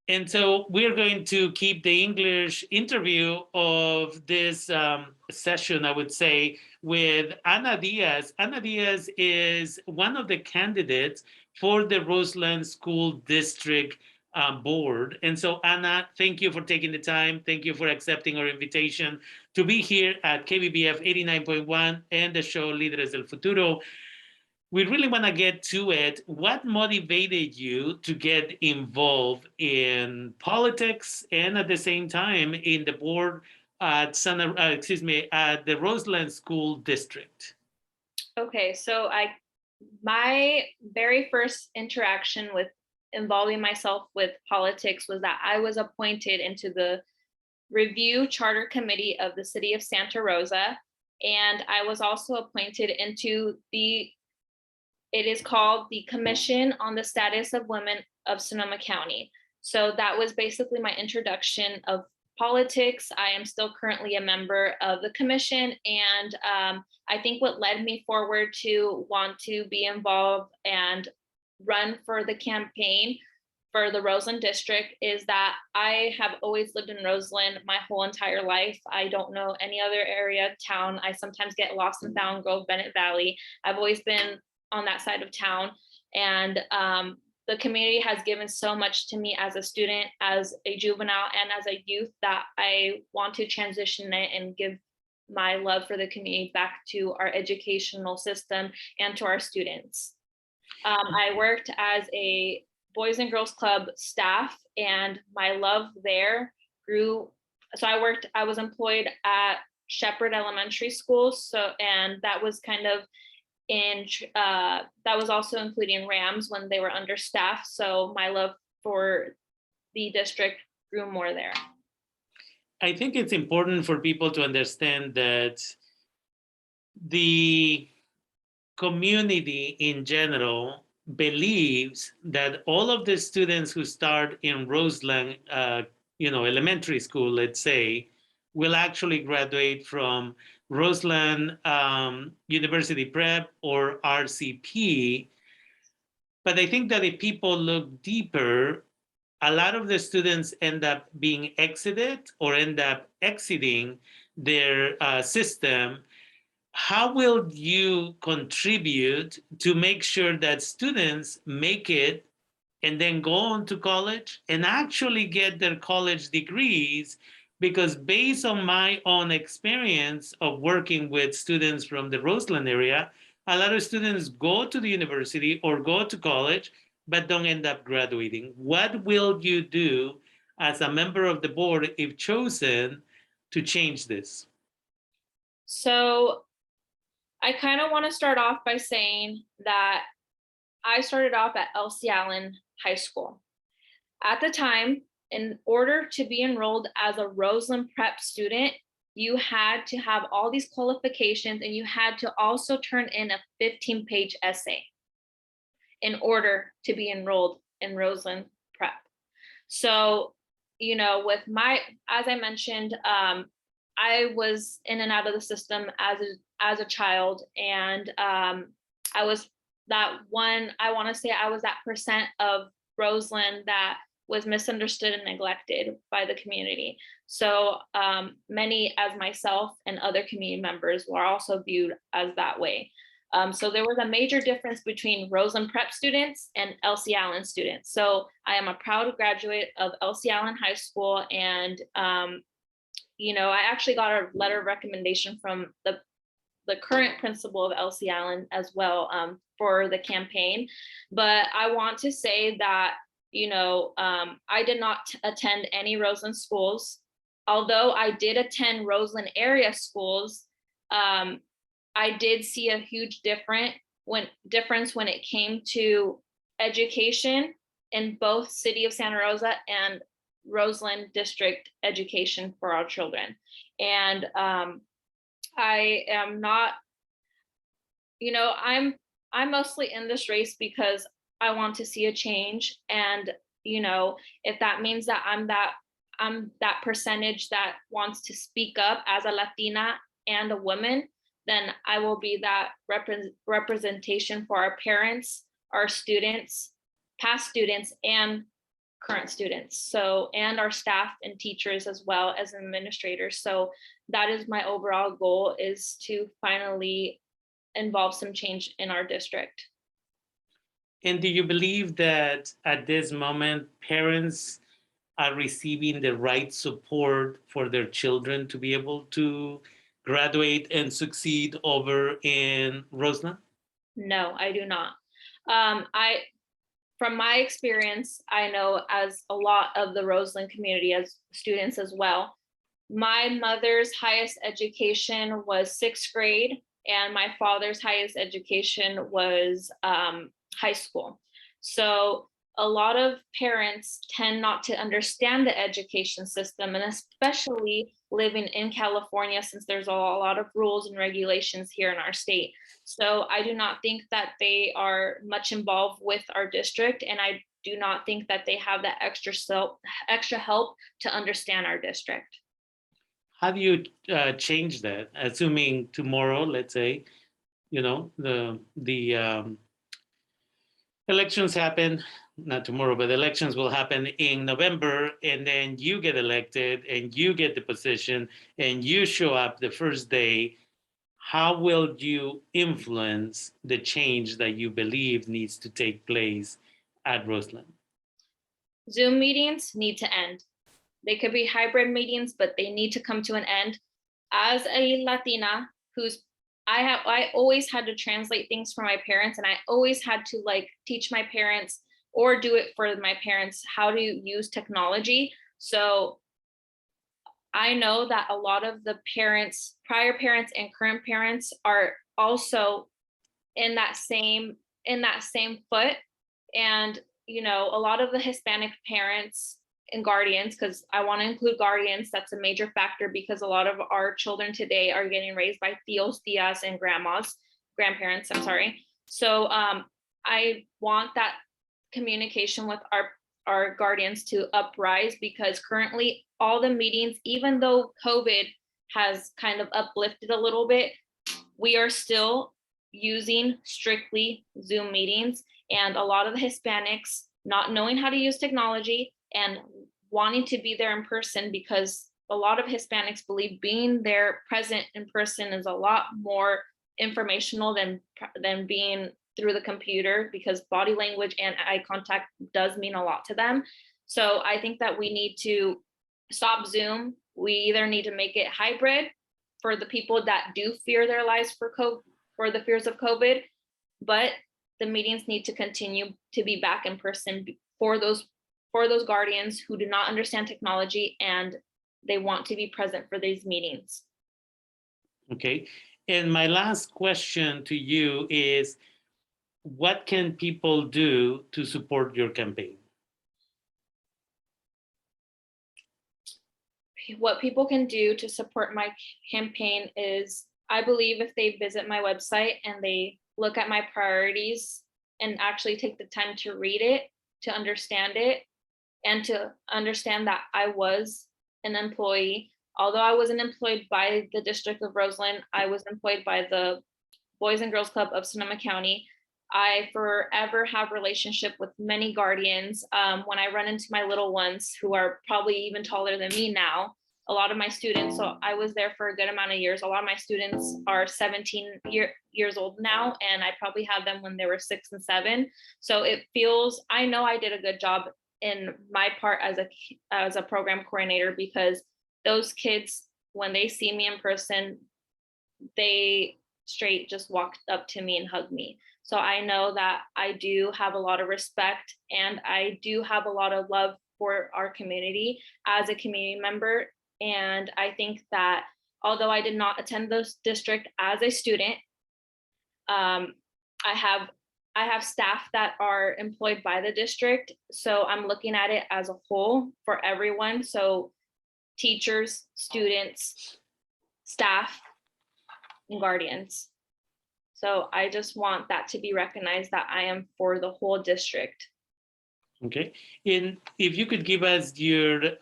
And so we're going to keep the English interview of this session, I would say, with Ana Diaz. Ana Diaz is one of the candidates for the Roseland School District Board. And so, Ana, thank you for taking the time. Thank you for accepting our invitation to be here at KBBF 89.1 and the show Líderes del Futuro. We really want to get to it. What motivated you to get involved in politics and at the same time in the board at at the Roseland School District? Okay, so my very first interaction with involving myself with politics was that I was appointed into the review charter committee of the city of Santa Rosa, and I was also appointed into it is called the Commission on the Status of Women of Sonoma County. So that was basically my introduction of politics. I am still currently a member of the commission, and I think what led me forward to want to be involved and run for the campaign for the Roseland district is that I have always lived in Roseland my whole entire life. I don't know any other area, town. I sometimes get lost in Fallon Grove, Bennett Valley. I've always been on that side of town, and the community has given so much to me as a student, as a juvenile, and as a youth that I want to transition it and give my love for the community back to our educational system and to our students. I worked as a Boys and Girls Club staff, and my love there grew. So I was employed at Shepherd Elementary School. And that was kind of that was also including Rams when they were understaffed. So my love for the district grew more there. I think it's important for people to understand that the community in general believes that all of the students who start in Roseland, elementary school, let's say, will actually graduate from Roseland University Prep or RCP. But I think that if people look deeper, a lot of the students end up being exited or end up exiting their system. How will you contribute to make sure that students make it and then go on to college and actually get their college degrees? Because based on my own experience of working with students from the Roseland area, a lot of students go to the university or go to college, but don't end up graduating. What will you do as a member of the board, if chosen, to change this? So I kind of want to start off by saying that I started off at Elsie Allen High School. At the time, in order to be enrolled as a Roseland Prep student, you had to have all these qualifications, and you had to also turn in a 15-page essay in order to be enrolled in Roseland Prep. So, with as I mentioned, I was in and out of the system as a child, and I was that one. I want to say I was that percent of Roseland that was misunderstood and neglected by the community. So many, as myself and other community members, were also viewed as that way. So there was a major difference between Roseland Prep students and Elsie Allen students. So I am a proud graduate of Elsie Allen High School, and I actually got a letter of recommendation from the current principal of Elsie Allen as well for the campaign. But I want to say that I did not attend any Roseland schools. Although I did attend Roseland area schools, I did see a huge difference when it came to education in both City of Santa Rosa and Roseland district education for our children. And I am not, I'm mostly in this race because I want to see a change. And, if that means that I'm that percentage that wants to speak up as a Latina and a woman, then I will be that representation for our parents, our students, past students, and current students. So, and our staff and teachers as well as administrators. So that is my overall goal, is to finally involve some change in our district. And do you believe that at this moment, parents are receiving the right support for their children to be able to graduate and succeed over in Roseland? No, I do not. From my experience, I know, as a lot of the Roseland community as students as well, my mother's highest education was sixth grade, and my father's highest education was high school. So a lot of parents tend not to understand the education system, and especially living in California, since there's a lot of rules and regulations here in our state. So I do not think that they are much involved with our district, and I do not think that they have that extra help to understand our district. How do you change that? Assuming tomorrow, let's say, the elections happen, not tomorrow, but elections will happen in November, and then you get elected and you get the position and you show up the first day. How will you influence the change that you believe needs to take place at Roseland? Zoom meetings need to end. They could be hybrid meetings, but they need to come to an end. As a Latina I always had to translate things for my parents, and I always had to teach my parents or do it for my parents how to use technology. So I know that a lot of the parents, prior parents and current parents, are also in that same foot. And a lot of the Hispanic parents and guardians, because I want to include guardians, that's a major factor, because a lot of our children today are getting raised by tios, tias, and grandparents, I'm sorry. So I want that communication with our guardians to uprise, because currently all the meetings, even though COVID has kind of uplifted a little bit, we are still using strictly Zoom meetings, and a lot of the Hispanics not knowing how to use technology and wanting to be there in person, because a lot of Hispanics believe being there present in person is a lot more informational than being through the computer, because body language and eye contact does mean a lot to them. So I think that we need to stop Zoom. We either need to make it hybrid for the people that do fear their lives for the fears of COVID, but the meetings need to continue to be back in person for those guardians who do not understand technology and they want to be present for these meetings. Okay. And my last question to you is, what can people do to support your campaign? What people can do to support my campaign is, I believe, if they visit my website and they look at my priorities and actually take the time to read it, to understand it, and to understand that I was an employee. Although I wasn't employed by the District of Roseland, I was employed by the Boys and Girls Club of Sonoma County. I forever have relationship with many guardians. When I run into my little ones, who are probably even taller than me now, a lot of my students, so I was there for a good amount of years. A lot of my students are 17 years old now, and I probably had them when they were 6 and 7. So I know I did a good job in my part as a program coordinator, because those kids, when they see me in person, they straight just walked up to me and hugged me. So I know that I do have a lot of respect, and I do have a lot of love for our community as a community member. And I think that although I did not attend the district as a student, I have staff that are employed by the district. So I'm looking at it as a whole for everyone. So teachers, students, staff, and guardians. So I just want that to be recognized, that I am for the whole district. Okay. And if you could give us your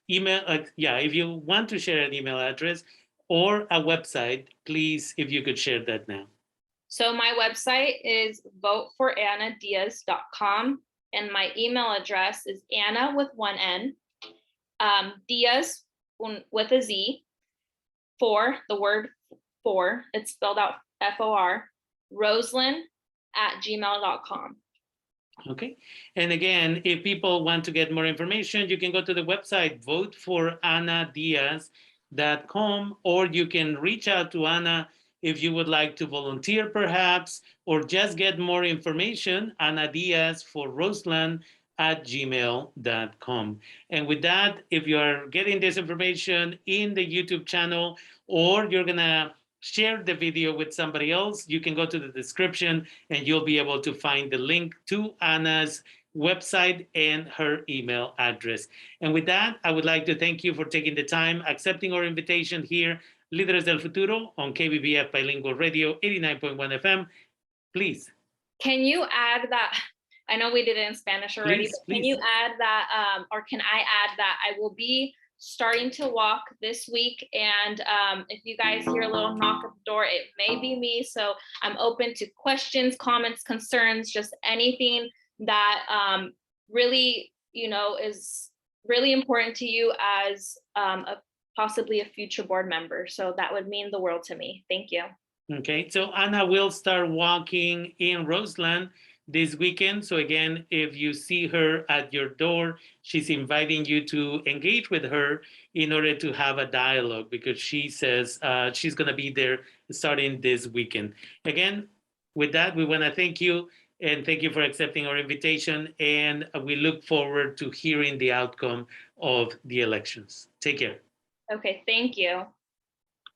email, if you want to share an email address or a website, please, if you could share that now. So my website is voteforannadiaz.com. and my email address is Anna with one N, Diaz with a Z, the word for, it's spelled out FOR, Roseland at gmail.com. Okay. And again, if people want to get more information, you can go to the website, voteforannadiaz.com, or you can reach out to Anna if you would like to volunteer perhaps, or just get more information, Anna Diaz for Roseland at gmail.com. And with that, if you are getting this information in the YouTube channel, or you're going to share the video with somebody else, you can go to the description and you'll be able to find the link to Anna's website and her email address. And with that, I would like to thank you for taking the time, accepting our invitation here, Líderes del Futuro on KBBF Bilingual Radio 89.1 FM. Please. Can you add that? I know we did it in Spanish already, Please, but can you add that, or can I add that I will be starting to walk this week, and if you guys hear a little knock at the door, it may be me. So I'm open to questions, comments, concerns, just anything that really, is really important to you as possibly a future board member. So that would mean the world to me. Thank you. Okay, so Anna will start walking in Roseland this weekend. So again, if you see her at your door, she's inviting you to engage with her in order to have a dialogue, because she says she's going to be there starting this weekend. Again, with that, we want to thank you, and thank you for accepting our invitation. And we look forward to hearing the outcome of the elections. Take care. Okay, thank you.